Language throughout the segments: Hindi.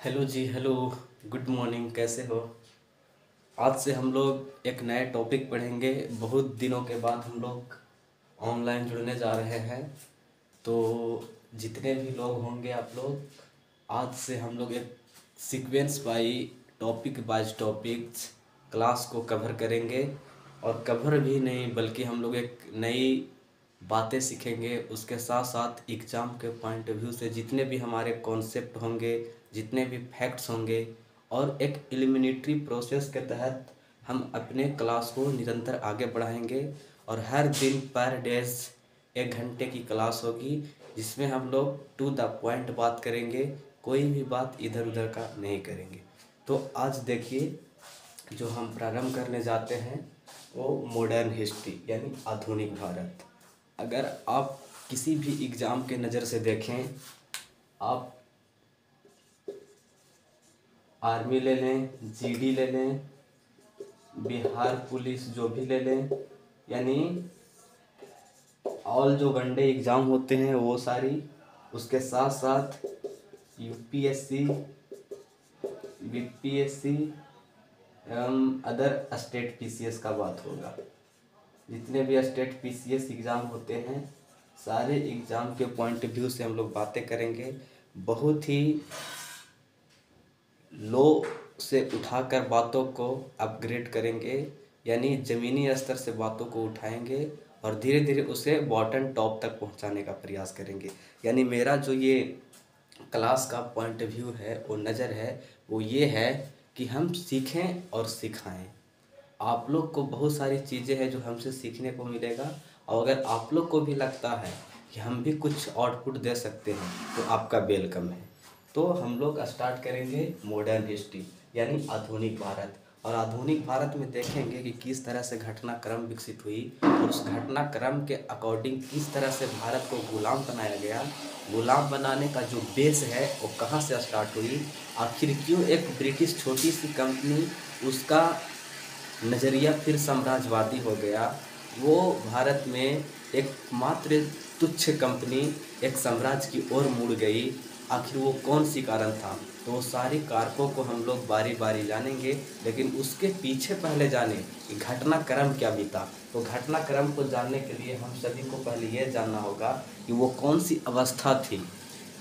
हेलो जी। हेलो। Good morning. कैसे हो? आज से हम लोग एक नए टॉपिक पढ़ेंगे। बहुत दिनों के बाद हम लोग ऑनलाइन जुड़ने जा रहे हैं। तो जितने भी लोग होंगे आप लोग, आज से हम लोग एक sequence by topic by topics class को कवर करेंगे। और कवर भी नहीं बल्कि हम लोग एक नई बातें सीखेंगे। उसके साथ साथ एग्ज़ाम के पॉइंट ऑफ व्यू से जितने भी हमारे कॉन्सेप्ट होंगे, जितने भी फैक्ट्स होंगे, और एक एलिमिनेटरी प्रोसेस के तहत हम अपने क्लास को निरंतर आगे बढ़ाएंगे। और हर दिन पर डेज 1 घंटे की क्लास होगी, जिसमें हम लोग टू द पॉइंट बात करेंगे। कोई भी बात इधर उधर का नहीं करेंगे। तो आज देखिए, जो हम प्रारंभ करने जाते हैं वो मॉडर्न हिस्ट्री यानी आधुनिक भारत। अगर आप किसी भी एग्ज़ाम के नज़र से देखें, आप आर्मी ले लें, जीडी ले लें, बिहार पुलिस जो भी ले लें, यानी ऑल जो वनडे एग्ज़ाम होते हैं वो सारी, उसके साथ साथ यूपीएससी, बीपीएससी एवं अदर स्टेट पीसीएस का बात होगा। जितने भी स्टेट पीसीएस एग्ज़ाम होते हैं, सारे एग्ज़ाम के पॉइंट ऑफ व्यू से हम लोग बातें करेंगे। बहुत ही लो से उठाकर बातों को अपग्रेड करेंगे, यानी ज़मीनी स्तर से बातों को उठाएंगे और धीरे धीरे उसे बॉटम टॉप तक पहुंचाने का प्रयास करेंगे। यानी मेरा जो ये क्लास का पॉइंट ऑफ व्यू है, वो नज़र है, वो ये है कि हम सीखें और सिखाएं। आप लोग को बहुत सारी चीज़ें हैं जो हमसे सीखने को मिलेगा। और अगर आप लोग को भी लगता है कि हम भी कुछ आउटपुट दे सकते हैं तो आपका वेलकम है। तो हम लोग स्टार्ट करेंगे मॉडर्न हिस्ट्री यानी आधुनिक भारत। और आधुनिक भारत में देखेंगे कि किस तरह से घटनाक्रम विकसित हुई और उस घटनाक्रम के अकॉर्डिंग किस तरह से भारत को गुलाम बनाया गया। गुलाम बनाने का जो बेस है वो कहाँ से स्टार्ट हुई, आखिर क्यों एक ब्रिटिश छोटी सी कंपनी, उसका नज़रिया फिर साम्राज्यवादी हो गया। वो भारत में एक मात्र तुच्छ कंपनी एक साम्राज्य की ओर मुड़ गई। आखिर वो कौन सी कारण था? तो वो सारी कारकों को हम लोग बारी बारी जानेंगे। लेकिन उसके पीछे पहले जाने कि घटनाक्रम क्या बीता। तो घटनाक्रम को जानने के लिए हम सभी को पहले यह जानना होगा कि वो कौन सी अवस्था थी।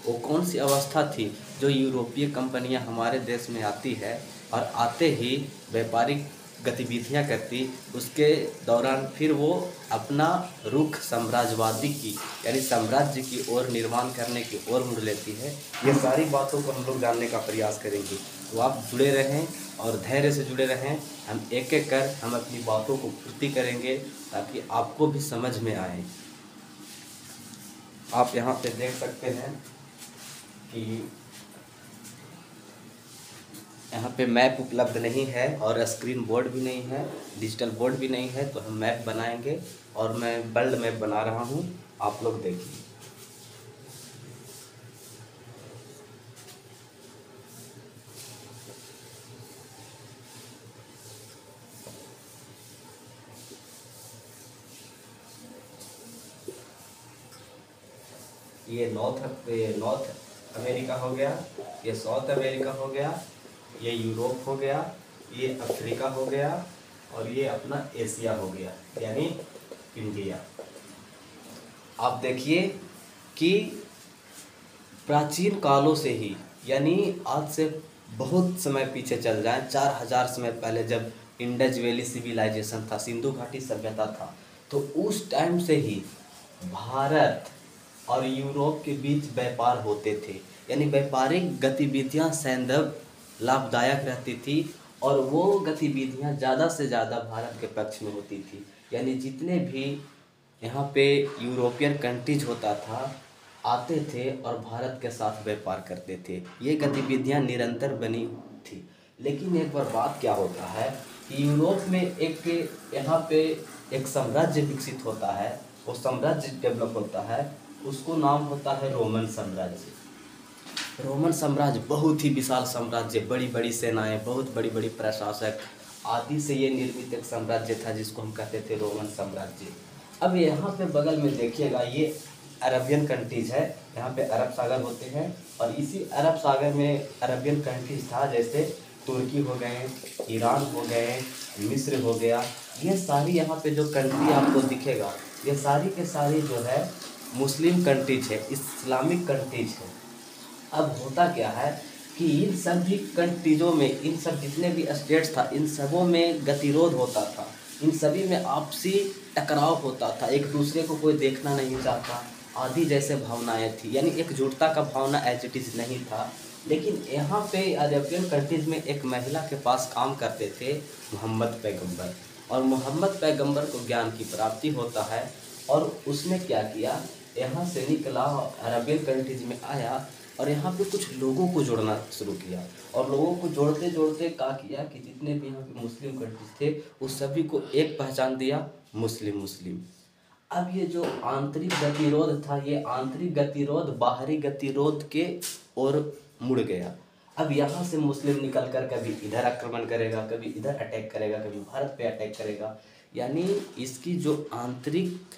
वो कौन सी अवस्था थी जो यूरोपीय कंपनियां हमारे देश में आती है और आते ही व्यापारिक गतिविधियां करती। उसके दौरान फिर वो अपना रुख साम्राज्यवादी की यानी साम्राज्य की ओर निर्माण करने की ओर मुड़ लेती है। ये सारी बातों को हम लोग जानने का प्रयास करेंगे। तो आप जुड़े रहें और धैर्य से जुड़े रहें। हम एक एक कर हम अपनी बातों को पूर्ति करेंगे ताकि आपको भी समझ में आए। आप यहाँ पे देख सकते हैं कि यहाँ पे मैप उपलब्ध नहीं है और स्क्रीन बोर्ड भी नहीं है, डिजिटल बोर्ड भी नहीं है। तो हम मैप बनाएंगे और मैं वर्ल्ड मैप बना रहा हूँ, आप लोग देखिए। ये नॉर्थ अमेरिका हो गया, ये साउथ अमेरिका हो गया, ये यूरोप हो गया, ये अफ्रीका हो गया और ये अपना एशिया हो गया यानी इंडिया। आप देखिए कि प्राचीन कालों से ही, यानी आज से बहुत समय पीछे चल जाएं, 4000 समय पहले जब इंडस वैली सिविलाइजेशन था, सिंधु घाटी सभ्यता था, तो उस टाइम से ही भारत और यूरोप के बीच व्यापार होते थे। यानी व्यापारिक गतिविधियां सैंधव लाभदायक रहती थी और वो गतिविधियां ज़्यादा से ज़्यादा भारत के पक्ष में होती थी। यानी जितने भी यहाँ पे यूरोपियन कंट्रीज होता था, आते थे और भारत के साथ व्यापार करते थे। ये गतिविधियां निरंतर बनी थी। लेकिन एक बार बात क्या होता है कि यूरोप में एक यहाँ पे एक साम्राज्य विकसित होता है, वो साम्राज्य डेवलप होता है, उसको नाम होता है रोमन साम्राज्य। रोमन साम्राज्य बहुत ही विशाल साम्राज्य, बड़ी बड़ी सेनाएं, बहुत बड़ी बड़ी प्रशासक आदि से ये निर्मित एक साम्राज्य था जिसको हम कहते थे रोमन साम्राज्य। अब यहाँ पे बगल में देखिएगा, ये अरबियन कंट्रीज है, यहाँ पे अरब सागर होते हैं और इसी अरब सागर में अरबियन कंट्रीज था, जैसे तुर्की हो गए, ईरान हो गए, मिस्र हो गया। ये सारी यहाँ पे जो कंट्री आपको दिखेगा, ये सारी के सारी जो है मुस्लिम कंट्रीज है, इस्लामिक कंट्रीज है। अब होता क्या है कि इन सभी कंट्रीजों में, इन सब जितने भी स्टेट्स था, इन सबों में गतिरोध होता था, इन सभी में आपसी टकराव होता था, एक दूसरे को कोई देखना नहीं चाहता, आदि जैसे भावनाएं थी, यानी एकजुटता का भावना एज इट इज़ नहीं था। लेकिन यहाँ पे अरबियन कंट्रीज में एक महिला के पास काम करते थे, मोहम्मद पैगंबर, और मोहम्मद पैगंबर को ज्ञान की प्राप्ति होता है और उसने क्या किया, यहाँ से निकला, अरबियन कंट्रीज में आया और यहाँ पे कुछ लोगों को जोड़ना शुरू किया, और लोगों को जोड़ते जोड़ते क्या किया कि जितने भी यहाँ पे मुस्लिम कंट्रीज थे उस सभी को एक पहचान दिया, मुस्लिम मुस्लिम। अब ये जो आंतरिक गतिरोध था, ये आंतरिक गतिरोध बाहरी गतिरोध के ओर मुड़ गया। अब यहाँ से मुस्लिम निकल कर कभी इधर आक्रमण करेगा, कभी इधर अटैक करेगा, कभी भारत पे अटैक करेगा, यानी इसकी जो आंतरिक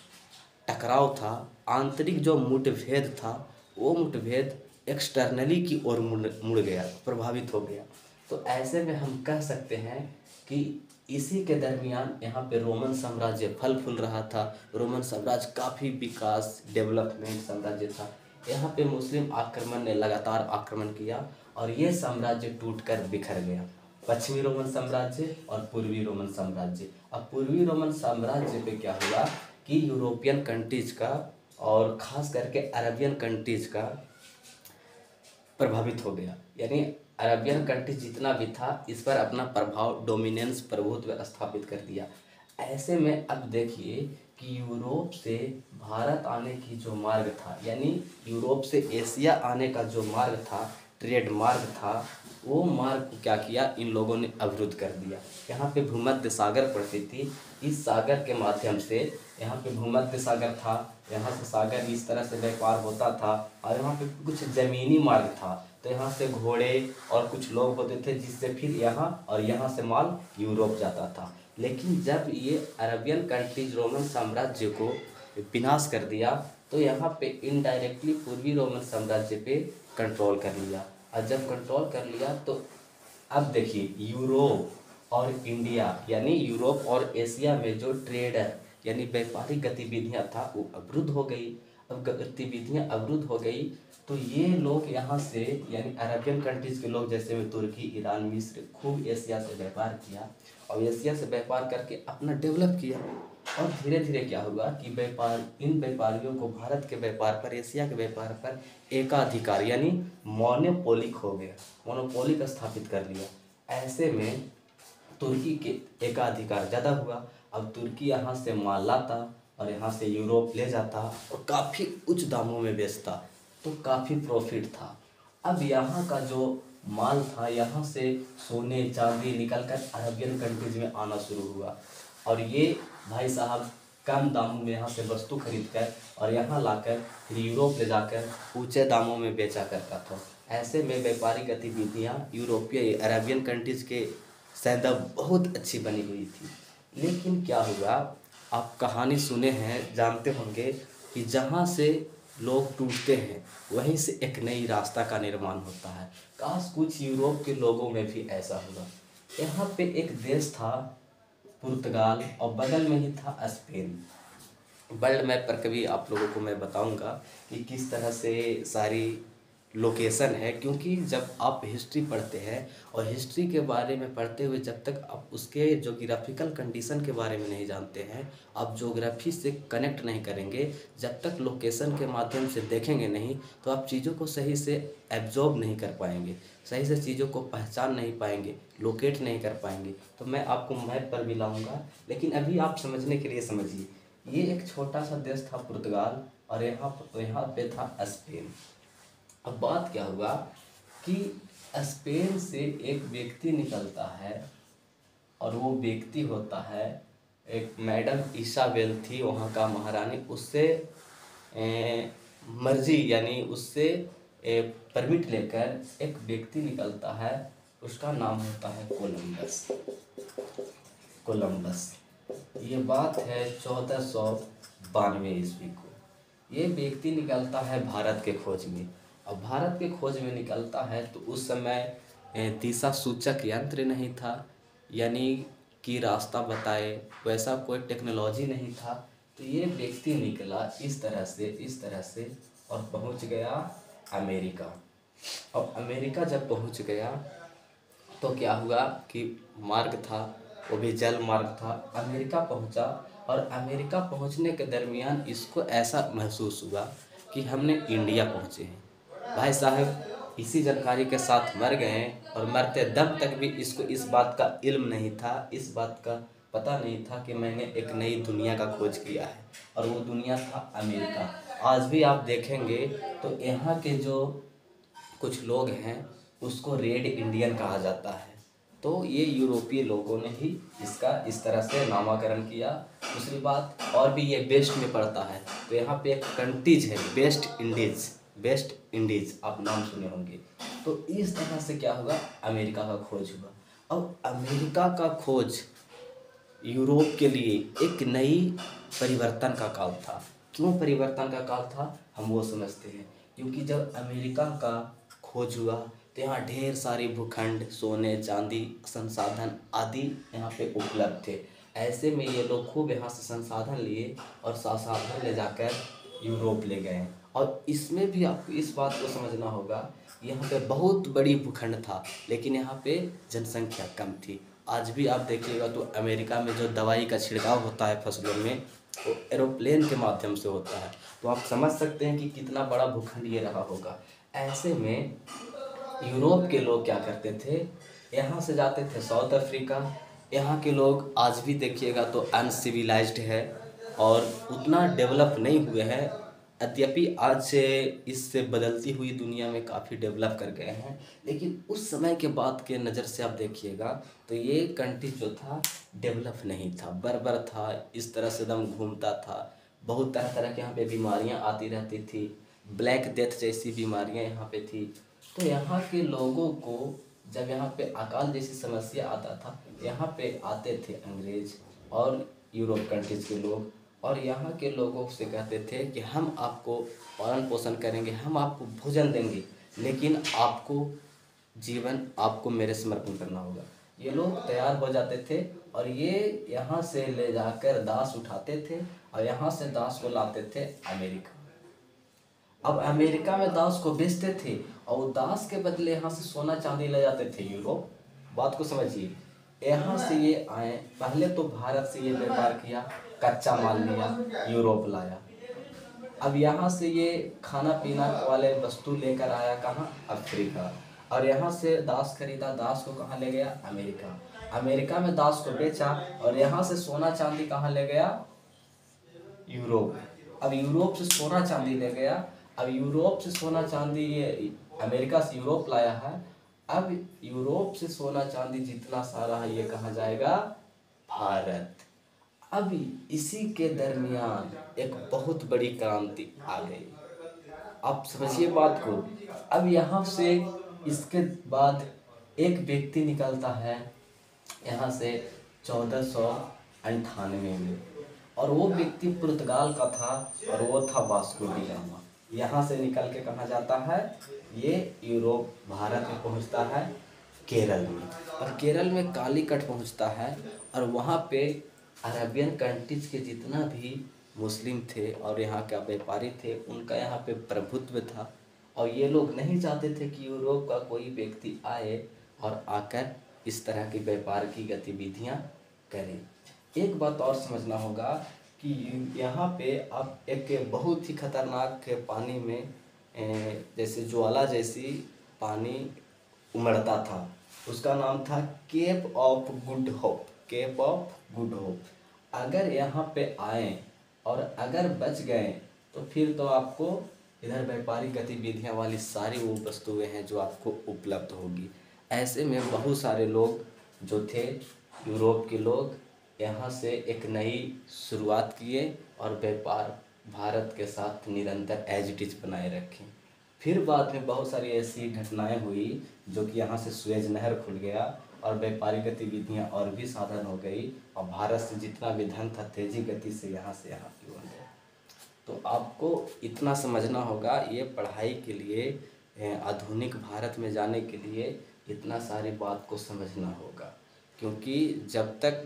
टकराव था, आंतरिक जो मुठभेद था, वो मुठभेद एक्सटर्नली की ओर मुड़ गया, प्रभावित हो गया। तो ऐसे में हम कह सकते हैं कि इसी के दरमियान यहाँ पे रोमन साम्राज्य फल फूल रहा था। रोमन साम्राज्य काफ़ी विकास, डेवलपमेंट साम्राज्य था। यहाँ पे मुस्लिम आक्रमण ने लगातार आक्रमण किया और ये साम्राज्य टूटकर बिखर गया, पश्चिमी रोमन साम्राज्य और पूर्वी रोमन साम्राज्य। अब पूर्वी रोमन साम्राज्य पे क्या हुआ कि यूरोपियन कंट्रीज का और ख़ास करके अरबियन कंट्रीज का प्रभावित हो गया, यानी अरबियन कंट्रीज जितना भी था इस पर अपना प्रभाव, डोमिनेंस, प्रभुत्व स्थापित कर दिया। ऐसे में अब देखिए कि यूरोप से भारत आने की जो मार्ग था, यानी यूरोप से एशिया आने का जो मार्ग था, ट्रेड मार्ग था, वो मार्ग को क्या किया, इन लोगों ने अवरुद्ध कर दिया। यहाँ पे भूमध्य सागर पड़ती थी, इस सागर के माध्यम से, यहाँ पे भूमध्य सागर था, यहाँ से सागर इस तरह से व्यापार होता था, और यहाँ पे कुछ ज़मीनी मार्ग था, तो यहाँ से घोड़े और कुछ लोग होते थे, जिससे फिर यहाँ और यहाँ से माल यूरोप जाता था। लेकिन जब ये अरबियन कंट्रीज रोमन साम्राज्य को विनाश कर दिया, तो यहाँ पे इनडायरेक्टली पूर्वी रोमन साम्राज्य पे कंट्रोल कर लिया, और जब कंट्रोल कर लिया तो अब देखिए यूरोप और इंडिया, यानी यूरोप और एशिया में जो ट्रेडर यानी व्यापारिक गतिविधियां था वो अवरुद्ध हो गई। अब गतिविधियां अवरुद्ध हो गई तो ये लोग यहाँ से, यानी अरबियन कंट्रीज के लोग, जैसे में तुर्की, ईरान, मिस्र, खूब एशिया से व्यापार किया और एशिया से व्यापार करके अपना डेवलप किया। और धीरे धीरे क्या हुआ कि इन व्यापारियों को भारत के व्यापार पर, एशिया के व्यापार पर एकाधिकार यानी मोनोपोलिक हो गया, मोनोपोलिक स्थापित कर लिया। ऐसे में तुर्की के एकाधिकार ज़्यादा हुआ। अब तुर्की यहाँ से माल लाता और यहाँ से यूरोप ले जाता और काफ़ी उच्च दामों में बेचता, तो काफ़ी प्रॉफिट था। अब यहाँ का जो माल था, यहाँ से सोने चांदी निकल कर अरबियन कंट्रीज में आना शुरू हुआ, और ये भाई साहब कम दामों में यहाँ से वस्तु खरीद कर और यहाँ लाकर फिर यूरोप ले जाकर ऊंचे दामों में बेचा करता था। ऐसे में व्यापारिक गतिविधियाँ यूरोपीय अरबियन कंट्रीज के सैदा बहुत अच्छी बनी हुई थी। लेकिन क्या हुआ, आप कहानी सुने हैं, जानते होंगे कि जहाँ से लोग टूटते हैं वहीं से एक नई रास्ता का निर्माण होता है। काश कुछ यूरोप के लोगों में भी ऐसा हुआ। यहाँ पे एक देश था पुर्तगाल और बगल में ही था स्पेन। वर्ल्ड मैप पर कभी आप लोगों को मैं बताऊंगा कि किस तरह से सारी लोकेशन है, क्योंकि जब आप हिस्ट्री पढ़ते हैं और हिस्ट्री के बारे में पढ़ते हुए जब तक आप उसके जोग्राफिकल कंडीशन के बारे में नहीं जानते हैं, आप जोग्राफी से कनेक्ट नहीं करेंगे, जब तक लोकेशन के माध्यम से देखेंगे नहीं, तो आप चीज़ों को सही से एब्जॉर्ब नहीं कर पाएंगे, सही से चीज़ों को पहचान नहीं पाएंगे, लोकेट नहीं कर पाएंगे। तो मैं आपको मैप पर भी लाऊंगा, लेकिन अभी आप समझने के लिए समझिए। ये एक छोटा सा देश था पुर्तगाल और यहाँ पे था स्पेन। अब बात क्या हुआ कि स्पेन से एक व्यक्ति निकलता है और वो व्यक्ति होता है एक मैडम इसाबेल थी वहाँ का महारानी, उससे मर्जी यानी उससे परमिट लेकर एक व्यक्ति निकलता है, उसका नाम होता है कोलंबस। कोलंबस, ये बात है 1492 ईस्वी को। ये व्यक्ति निकलता है भारत के खोज में। अब भारत के खोज में निकलता है तो उस समय दिशा सूचक यंत्र नहीं था, यानी कि रास्ता बताए वैसा कोई टेक्नोलॉजी नहीं था। तो ये व्यक्ति निकला इस तरह से और पहुंच गया अमेरिका। अब अमेरिका जब पहुंच गया तो क्या हुआ कि मार्ग था, वो भी जल मार्ग था। अमेरिका पहुंचा और अमेरिका पहुंचने के दरमियान इसको ऐसा महसूस हुआ कि हमने इंडिया पहुंचे हैं। भाई साहब इसी जानकारी के साथ मर गए और मरते दम तक भी इसको इस बात का इल्म नहीं था, इस बात का पता नहीं था कि मैंने एक नई दुनिया का खोज किया है, और वो दुनिया था अमेरिका। आज भी आप देखेंगे तो यहाँ के जो कुछ लोग हैं उसको रेड इंडियन कहा जाता है। तो ये यूरोपीय लोगों ने ही इसका इस तरह से नामकरण किया। दूसरी बात, और भी ये वेस्ट में पड़ता है, तो यहाँ पे एक कंट्रीज है वेस्ट इंडीज, आप नाम सुने होंगे। तो इस तरह से क्या हुआ, अमेरिका का खोज हुआ। अब अमेरिका का खोज यूरोप के लिए एक नई परिवर्तन का काल था। क्यों परिवर्तन का काल था, हम वो समझते हैं। क्योंकि जब अमेरिका का खोज हुआ तो यहाँ ढेर सारे भूखंड, सोने चांदी, संसाधन आदि यहाँ पे उपलब्ध थे। ऐसे में ये लोग खूब यहाँ से संसाधन लिए और संसाधन ले जाकर यूरोप ले गए। और इसमें भी आपको इस बात को समझना होगा, यहाँ पे बहुत बड़ी भूखंड था लेकिन यहाँ पे जनसंख्या कम थी। आज भी आप देखिएगा तो अमेरिका में जो दवाई का छिड़काव होता है फसलों में, वो एरोप्लेन के माध्यम से होता है। तो आप समझ सकते हैं कि कितना बड़ा भूखंड ये रहा होगा। ऐसे में यूरोप के लोग क्या करते थे, यहाँ से जाते थे साउथ अफ्रीका। यहाँ के लोग आज भी देखिएगा तो अनसिविलाइज्ड है और उतना डेवलप नहीं हुए हैं। यद्यपि आज से इससे बदलती हुई दुनिया में काफ़ी डेवलप कर गए हैं, लेकिन उस समय के बाद के नज़र से आप देखिएगा तो ये कंट्री जो था डेवलप नहीं था, बर्बर था, इस तरह से दम घूमता था। बहुत तरह तरह के यहाँ पे बीमारियाँ आती रहती थी, ब्लैक डेथ जैसी बीमारियाँ यहाँ पे थी। तो यहाँ के लोगों को जब यहाँ पे अकाल जैसी समस्या आता था, यहाँ पे आते थे अंग्रेज और यूरोप कंट्रीज के लोग, और यहाँ के लोगों से कहते थे कि हम आपको पालन पोषण करेंगे, हम आपको भोजन देंगे, लेकिन आपको मेरे समर्पण करना होगा। ये लोग तैयार हो जाते थे और ये यहाँ से ले जाकर दास उठाते थे और यहाँ से दास को लाते थे अमेरिका। अब अमेरिका में दास को बेचते थे और दास के बदले यहाँ से सोना चांदी ले जाते थे यूरोप। बात को समझिए, यहाँ से ये आए, पहले तो भारत से ये व्यापार किया, कच्चा माल लिया, यूरोप लाया। अब यहाँ से ये खाना पीना वाले वस्तु लेकर आया कहाँ, अफ्रीका। और यहाँ से दास खरीदा, दास को कहाँ ले गया, अमेरिका। अमेरिका में दास को बेचा और यहाँ से सोना चांदी कहाँ ले गया, यूरोप। अब यूरोप से सोना चांदी ले गया। अब यूरोप से सोना चांदी ये अमेरिका से यूरोप लाया है। अब यूरोप से सोना चांदी जितना सारा है ये कहाँ जाएगा, भारत। अब इसी के दरमियान एक बहुत बड़ी क्रांति आ गई। आप समझिए बात को। अब यहाँ से इसके बाद एक व्यक्ति निकलता है यहाँ से 1498 में, और वो व्यक्ति पुर्तगाल का था और वो था वास्को डी गामा। यहाँ से निकल के कहाँ जाता है, ये यूरोप, भारत में पहुँचता है केरल में, और केरल में कालीकट पहुँचता है। और वहाँ पे अरबियन कंट्रीज के जितना भी मुस्लिम थे और यहाँ के व्यापारी थे, उनका यहाँ पे प्रभुत्व था। और ये लोग नहीं चाहते थे कि यूरोप का कोई व्यक्ति आए और आकर इस तरह की व्यापार की गतिविधियाँ करें। एक बात और समझना होगा कि यहाँ पे अब एक बहुत ही खतरनाक पानी में जैसे ज्वाला जैसी पानी उमड़ता था, उसका नाम था Cape of Good Hope, Cape of Good Hope. अगर यहाँ पे आए और अगर बच गए तो फिर तो आपको इधर व्यापारिक गतिविधियाँ वाली सारी वो वस्तुएं हैं जो आपको उपलब्ध होगी। ऐसे में बहुत सारे लोग जो थे यूरोप के लोग यहाँ से एक नई शुरुआत किए और व्यापार भारत के साथ निरंतर एज इट इज बनाए रखें। फिर बाद में बहुत सारी ऐसी घटनाएं हुई जो कि यहाँ से सुएज नहर खुल गया और व्यापारिक गतिविधियाँ और भी साधन हो गई, और भारत से जितना भी धन था तेजी गति से यहाँ की ओर गया। तो आपको इतना समझना होगा, ये पढ़ाई के लिए आधुनिक भारत में जाने के लिए इतना सारी बात को समझना होगा, क्योंकि जब तक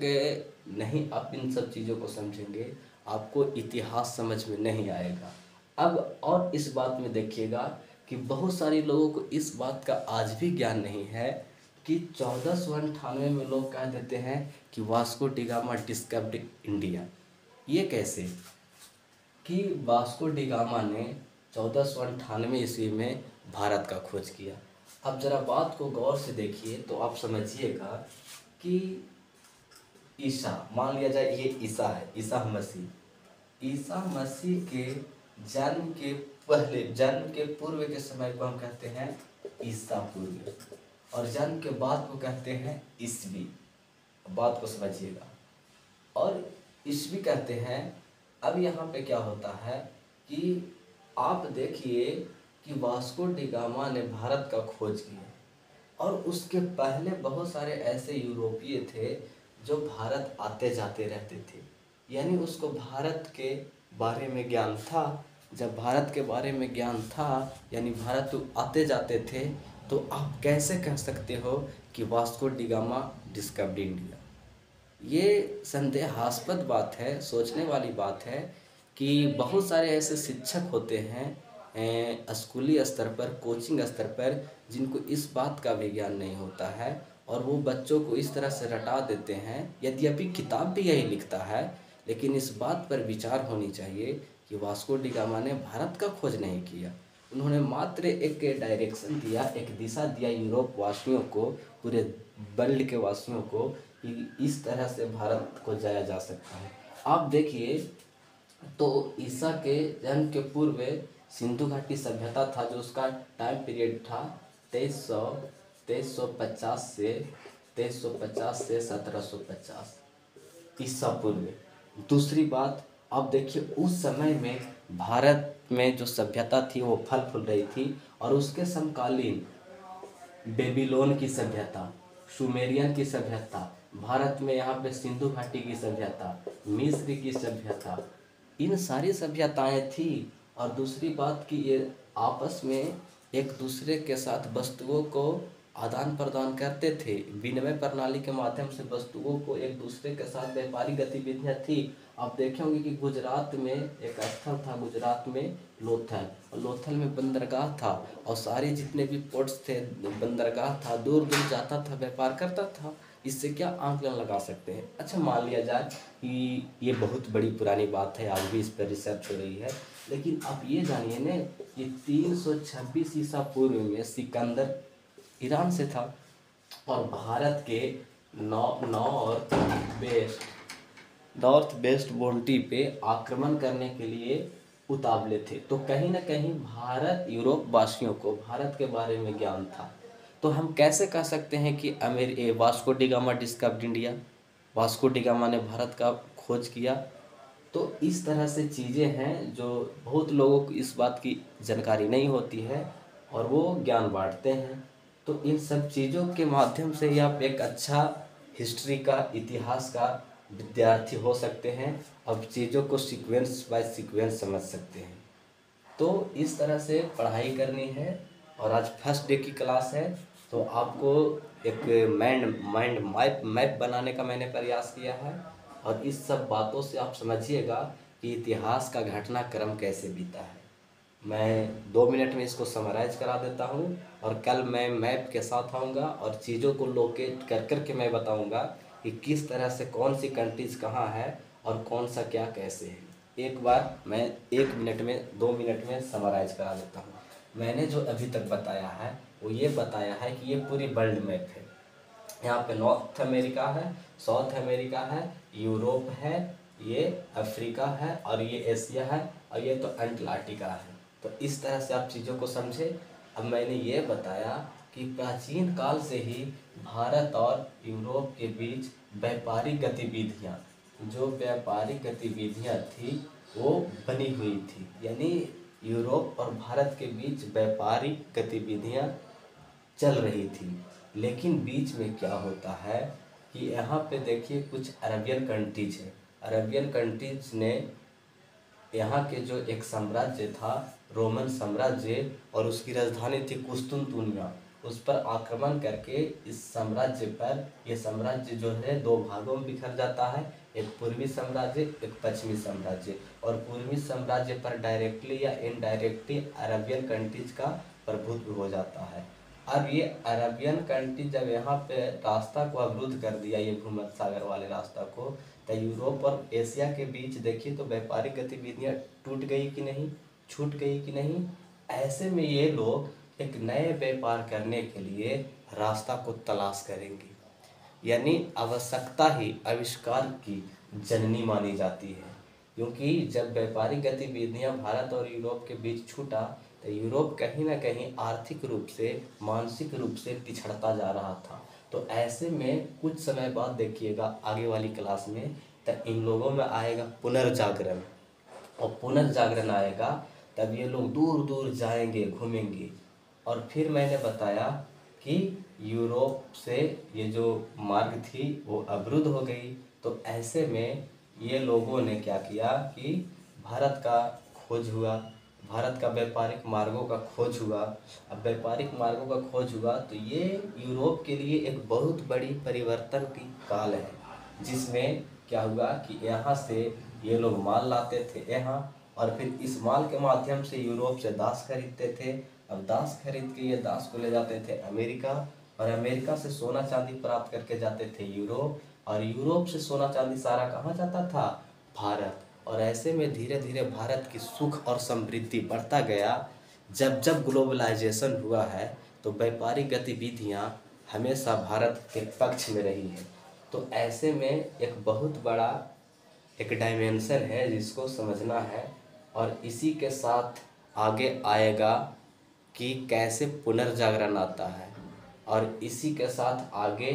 नहीं आप इन सब चीज़ों को समझेंगे आपको इतिहास समझ में नहीं आएगा। अब और इस बात में देखिएगा कि बहुत सारे लोगों को इस बात का आज भी ज्ञान नहीं है कि 1498 में लोग कह देते हैं कि Vasco D gamma discovered India. ये कैसे कि वास्को डी गामा ने 1498 ईस्वी में भारत का खोज किया। अब ज़रा बात को गौर से देखिए तो आप समझिएगा कि ईसा, मान लिया जाए ये ईसा है, ईसा मसीह, ईसा मसीह के जन्म के पहले, जन्म के पूर्व के समय को हम कहते हैं ईसा पूर्व, और जन्म के बाद को कहते हैं ईसवी। बात को समझिएगा, और ईसवी कहते हैं। अब यहाँ पे क्या होता है कि आप देखिए कि वास्को डी गामा ने भारत का खोज किया, और उसके पहले बहुत सारे ऐसे यूरोपीय थे जो भारत आते जाते रहते थे, यानी उसको भारत के बारे में ज्ञान था। जब भारत के बारे में ज्ञान था यानी भारत आते जाते थे, तो आप कैसे कह सकते हो कि Vasco D gamma discovered India. ये संदेहास्पद बात है, सोचने वाली बात है कि बहुत सारे ऐसे शिक्षक होते हैं स्कूली स्तर पर, कोचिंग स्तर पर, जिनको इस बात का भी ज्ञान नहीं होता है, और वो बच्चों को इस तरह से रटा देते हैं। यद्यपि किताब भी यही लिखता है, लेकिन इस बात पर विचार होनी चाहिए कि वास्को डी गामा ने भारत का खोज नहीं किया। उन्होंने मात्र एक डायरेक्शन दिया, एक दिशा दिया यूरोप वासियों को, पूरे वर्ल्ड के वासियों को, कि इस तरह से भारत को जाया जा सकता है। आप देखिए तो ईसा के जन्म के पूर्व सिंधु घाटी सभ्यता था, जो उसका टाइम पीरियड था 2350 से 1750 ईसा पूर्व। दूसरी बात, अब देखिए उस समय में भारत में जो सभ्यता थी वो फल फूल रही थी, और उसके समकालीन बेबीलोन की सभ्यता, सुमेरियन की सभ्यता, भारत में यहाँ पे सिंधु घाटी की सभ्यता, मिस्र की सभ्यता, इन सारी सभ्यताएं थी। और दूसरी बात कि ये आपस में एक दूसरे के साथ वस्तुओं को आदान प्रदान करते थे, विनिमय प्रणाली के माध्यम से वस्तुओं को एक दूसरे के साथ व्यापारिक गतिविधियां थी। आप देखे होंगे कि गुजरात में एक स्थल था, गुजरात में लोथल, और लोथल में बंदरगाह था, और सारे जितने भी पोर्ट्स थे, बंदरगाह था, दूर दूर जाता था, व्यापार करता था। इससे क्या आंकलन लगा सकते हैं। अच्छा, मान लिया जाए कि ये बहुत बड़ी पुरानी बात है, आज भी इस पर रिसर्च हो रही है, लेकिन आप ये जानिए ना कि 326 ईसा पूर्व में सिकंदर ईरान से था, और भारत के नॉर्थ वेस्ट बाउंड्री पे आक्रमण करने के लिए उतावले थे। तो कहीं ना कहीं भारत यूरोप वासियों को भारत के बारे में ज्ञान था। तो हम कैसे कह सकते हैं कि Vasco D gamma discovered India, Vasco D gamma ने भारत का खोज किया। तो इस तरह से चीज़ें हैं जो बहुत लोगों को इस बात की जानकारी नहीं होती है, और वो ज्ञान बांटते हैं। तो इन सब चीज़ों के माध्यम से ही आप एक अच्छा हिस्ट्री का, इतिहास का विद्यार्थी हो सकते हैं, अब चीज़ों को सीक्वेंस बाय सीक्वेंस समझ सकते हैं। तो इस तरह से पढ़ाई करनी है, और आज फर्स्ट डे की क्लास है, तो आपको एक माइंड मैप बनाने का मैंने प्रयास किया है, और इस सब बातों से आप समझिएगा कि इतिहास का घटनाक्रम कैसे बीता है। मैं 2 मिनट में इसको समराइज करा देता हूँ, और कल मैं मैप के साथ आऊँगा और चीज़ों को लोकेट कर कर के मैं बताऊँगा कि किस तरह से कौन सी कंट्रीज़ कहाँ है और कौन सा क्या कैसे है। एक बार मैं 1 मिनट में 2 मिनट में समराइज करा देता हूँ। मैंने जो अभी तक बताया है वो ये बताया है कि ये पूरी वर्ल्ड मैप है। यहाँ पे नॉर्थ अमेरिका है, साउथ अमेरिका है, यूरोप है, ये अफ्रीका है, और ये एशिया है, और ये तो अंटार्कटिका है। तो इस तरह से आप चीज़ों को समझे। अब मैंने ये बताया कि प्राचीन काल से ही भारत और यूरोप के बीच व्यापारिक गतिविधियाँ, जो व्यापारिक गतिविधियाँ थी वो बनी हुई थी, यानी यूरोप और भारत के बीच व्यापारिक गतिविधियाँ चल रही थी। लेकिन बीच में क्या होता है कि यहाँ पे देखिए कुछ अरबियन कंट्रीज है, अरबियन कंट्रीज ने यहाँ के जो एक साम्राज्य था रोमन साम्राज्य, और उसकी राजधानी थी कुस्तुनतुनिया, उस पर आक्रमण करके इस साम्राज्य पर, ये साम्राज्य जो है दो भागों में बिखर जाता है, एक पूर्वी साम्राज्य, एक पश्चिमी साम्राज्य। और पूर्वी साम्राज्य पर डायरेक्टली या इनडायरेक्टली अरबियन कंट्रीज का प्रभुत्व हो जाता है। अब ये अरबियन कंट्री जब यहाँ पे रास्ता को अवरुद्ध कर दिया, ये भूमध्य सागर वाले रास्ता को, तो यूरोप और एशिया के बीच देखिए तो व्यापारिक गतिविधियाँ टूट गई कि नहीं, छूट गई कि नहीं। ऐसे में ये लोग एक नए व्यापार करने के लिए रास्ता को तलाश करेंगे, यानी आवश्यकता ही आविष्कार की जननी मानी जाती है। क्योंकि जब व्यापारिक गतिविधियां भारत और यूरोप के बीच छूटा, तो यूरोप कहीं ना कहीं आर्थिक रूप से, मानसिक रूप से पिछड़ता जा रहा था। तो ऐसे में कुछ समय बाद देखिएगा आगे वाली क्लास में, तो इन लोगों में आएगा पुनर्जागरण, और पुनर्जागरण आएगा तब ये लोग दूर दूर जाएंगे, घूमेंगे। और फिर मैंने बताया कि यूरोप से ये जो मार्ग थी वो अवरुद्ध हो गई। तो ऐसे में ये लोगों ने क्या किया कि भारत का खोज हुआ, भारत का व्यापारिक मार्गों का खोज हुआ। अब व्यापारिक मार्गों का खोज हुआ तो ये यूरोप के लिए एक बहुत बड़ी परिवर्तन की काल है, जिसमें क्या हुआ कि यहाँ से ये लोग माल लाते थे यहाँ, और फिर इस माल के माध्यम से यूरोप से दास खरीदते थे। अब दास खरीद के ये दास को ले जाते थे अमेरिका, और अमेरिका से सोना चांदी प्राप्त करके जाते थे यूरोप, और यूरोप से सोना चांदी सारा कहाँ जाता था, भारत। और ऐसे में धीरे धीरे भारत की सुख और समृद्धि बढ़ता गया। जब जब ग्लोबलाइजेशन हुआ है तो व्यापारिक गतिविधियाँ हमेशा भारत के पक्ष में रही है। तो ऐसे में एक बहुत बड़ा एक डायमेंशन है जिसको समझना है, और इसी के साथ आगे आएगा कि कैसे पुनर्जागरण आता है, और इसी के साथ आगे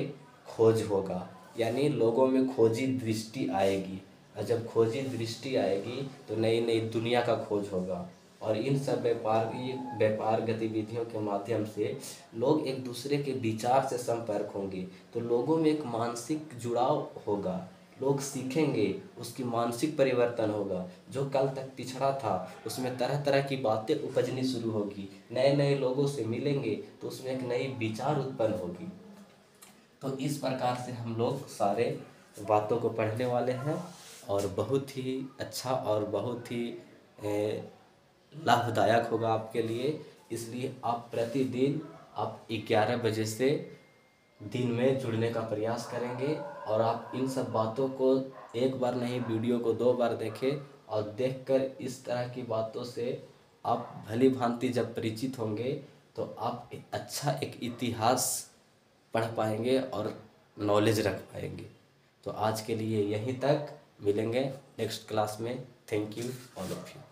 खोज होगा, यानी लोगों में खोजी दृष्टि आएगी, और जब खोजी दृष्टि आएगी तो नई नई दुनिया का खोज होगा। और इन सब व्यापार गतिविधियों के माध्यम से लोग एक दूसरे के विचार से संपर्क होंगे, तो लोगों में एक मानसिक जुड़ाव होगा, लोग सीखेंगे, उसकी मानसिक परिवर्तन होगा। जो कल तक पिछड़ा था उसमें तरह तरह की बातें उपजनी शुरू होगी, नए नए लोगों से मिलेंगे तो उसमें एक नई विचार उत्पन्न होगी। तो इस प्रकार से हम लोग सारे बातों को पढ़ने वाले हैं, और बहुत ही अच्छा और बहुत ही लाभदायक होगा आपके लिए। इसलिए आप प्रतिदिन आप 11 बजे से दिन में जुड़ने का प्रयास करेंगे, और आप इन सब बातों को एक बार नहीं, वीडियो को 2 बार देखें, और देखकर इस तरह की बातों से आप भली भांति जब परिचित होंगे तो आप अच्छा एक इतिहास पढ़ पाएंगे और नॉलेज रख पाएंगे। तो आज के लिए यहीं तक, मिलेंगे नेक्स्ट क्लास में। Thank you all of you.